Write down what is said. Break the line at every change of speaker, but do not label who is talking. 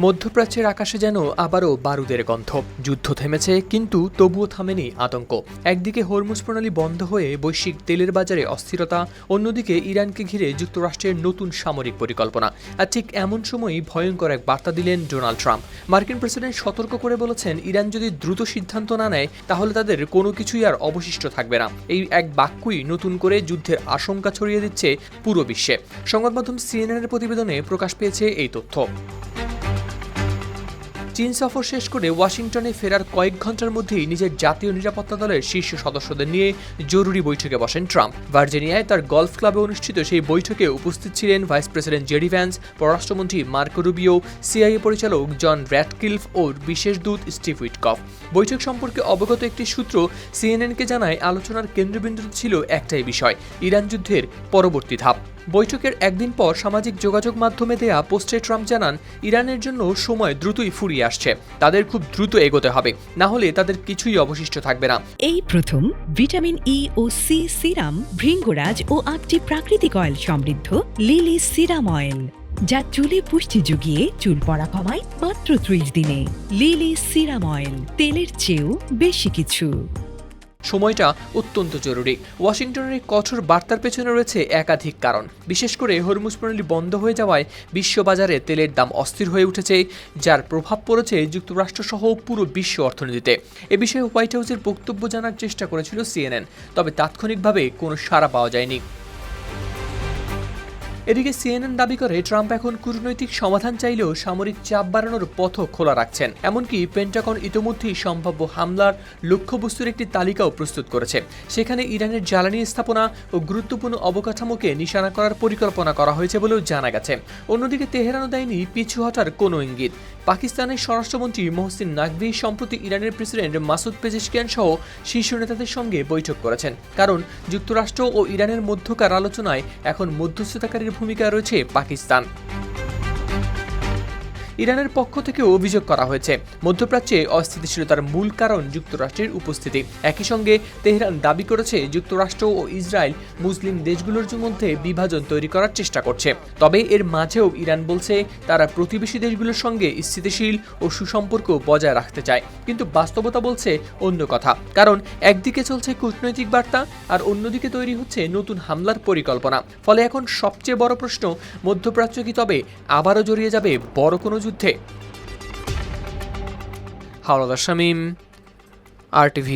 মধ্যপ্রাচ্যের আকাশে যেন আবারও বারুদের গন্ধ। যুদ্ধ থেমেছে, কিন্তু তবুও থামেনি আতঙ্ক। একদিকে হরমুজ প্রণালী বন্ধ হয়ে বৈশ্বিক তেলের বাজারে অস্থিরতা, অন্যদিকে ইরানকে ঘিরে যুক্তরাষ্ট্রের নতুন সামরিক পরিকল্পনা। আর ঠিক এমন সময়ই ভয়ঙ্কর এক বার্তা দিলেন ডোনাল্ড ট্রাম্প। মার্কিন প্রেসিডেন্ট সতর্ক করে বলেছেন, ইরান যদি দ্রুত সিদ্ধান্ত না নেয় তাহলে তাদের কোনো কিছুই আর অবশিষ্ট থাকবে না। এই এক বাক্যই নতুন করে যুদ্ধের আশঙ্কা ছড়িয়ে দিচ্ছে পুরো বিশ্বে। সংবাদ মাধ্যম সিএনএনের প্রতিবেদনে প্রকাশ পেয়েছে এই তথ্য। চীন সফর শেষ করে ওয়াশিংটনে ফেরার কয়েক ঘন্টার মধ্যেই নিজের জাতীয় নিরাপত্তা দলের শীর্ষ সদস্যদের নিয়ে জরুরি বৈঠকে বসেন ট্রাম্প। ভার্জিনিয়ায় তার গলফ ক্লাবে অনুষ্ঠিত সেই বৈঠকে উপস্থিত ছিলেন ভাইস প্রেসিডেন্ট জেডি ভ্যান্স, পররাষ্ট্রমন্ত্রী মার্কো রুবিও, সিআইএ পরিচালক জন র্যাটক্লিফ ও বিশেষ দূত স্টিভ উইটকফ। বৈঠক সম্পর্কে অবগত একটি সূত্র সিএনএনকে জানায়, আলোচনার কেন্দ্রবিন্দুতে ছিল একটাই বিষয়, ইরান যুদ্ধের পরবর্তী ধাপ। বৈঠকের একদিন পর সামাজিক যোগাযোগ মাধ্যমে দেয়া পোস্টে ট্রাম্প জানান, ইরানের জন্য সময় দ্রুতই ফুরিয়ে আসছে, তাদের খুব দ্রুত এগোতে হবে, না হলে তাদের কিছুই অবশিষ্ট থাকবে না।
এই প্রথম ভিটামিন ই ও সি সিরাম, ভৃঙ্গরাজ ও 8টি প্রাকৃতিক অয়েল সমৃদ্ধ লিলি সিরাম অয়েল, যা চুলে পুষ্টি যুগিয়ে চুল পড়া কমায় মাত্র 30 দিনে। লিলি সিরাম অয়েল, তেলের চেয়েও বেশি কিছু।
সময়টা অত্যন্ত জরুরি। ওয়াশিংটনের এই কঠোর বার্তার পেছনে রয়েছে একাধিক কারণ। বিশেষ করে হরমুজ প্রণালী বন্ধ হয়ে যাওয়ায় বিশ্ববাজারে তেলের দাম অস্থির হয়ে উঠেছে, যার প্রভাব পড়েছে যুক্তরাষ্ট্রসহ পুরো বিশ্ব অর্থনীতিতে। এ বিষয়ে হোয়াইট হাউসের বক্তব্য জানার চেষ্টা করেছিল সিএনএন, তবে তাৎক্ষণিকভাবে কোনো সাড়া পাওয়া যায়নি। এদিকে সিএনএন দাবি করে, ট্রাম্প এখন কূটনৈতিক সমাধান চাইলেও সামরিক চাপ বাড়ানোর পথও খোলা রাখছেন। এমনকি পেন্টাগন ইতোমধ্যেই সম্ভাব্য হামলার লক্ষ্যবস্তুর একটি তালিকাও প্রস্তুত করেছে। সেখানে ইরানের জ্বালানি স্থাপনা ও গুরুত্বপূর্ণ অবকাঠামোকে নিশানা করার পরিকল্পনা করা হয়েছে বলেও জানা গেছে। অন্যদিকে তেহরানও দেয়নি পিছু হটার কোনো ইঙ্গিত। পাকিস্তানের স্বরাষ্ট্রমন্ত্রী মোহসিন নাকভি সম্প্রতি ইরানের প্রেসিডেন্ট মাসুদ পেজেশকিয়ান সহ শীর্ষ নেতাদের সঙ্গে বৈঠক করেছেন, কারণ যুক্তরাষ্ট্র ও ইরানের মধ্যকার আলোচনায় এখন মধ্যস্থতাকারীর ভূমিকা রয়েছে পাকিস্তান। ইরানের পক্ষ থেকে অভিযোগ করা হয়েছে, মধ্যপ্রাচ্যে অস্থিতিশীলতার মূল কারণ যুক্তরাষ্ট্রের উপস্থিতি। একই সঙ্গে তেহরান দাবি করেছে, যুক্তরাষ্ট্র ও ইসরায়েল মুসলিম দেশগুলোর মধ্যে বিভাজন তৈরি করার চেষ্টা করছে। তবে এর মাঝেও ইরান বলছে, তারা প্রতিবেশী দেশগুলোর সঙ্গে স্থিতিশীল ও সুসম্পর্ক বজায় রাখতে চায়। কিন্তু বাস্তবতা বলছে অন্য কথা, কারণ একদিকে চলছে কূটনৈতিক বার্তা, আর অন্যদিকে তৈরি হচ্ছে নতুন হামলার পরিকল্পনা। ফলে এখন সবচেয়ে বড় প্রশ্ন, মধ্যপ্রাচ্য কি তবে আবারও জড়িয়ে যাবে বড় কোনো যুদ্ধে? হাওলাদার শামীম, RTV।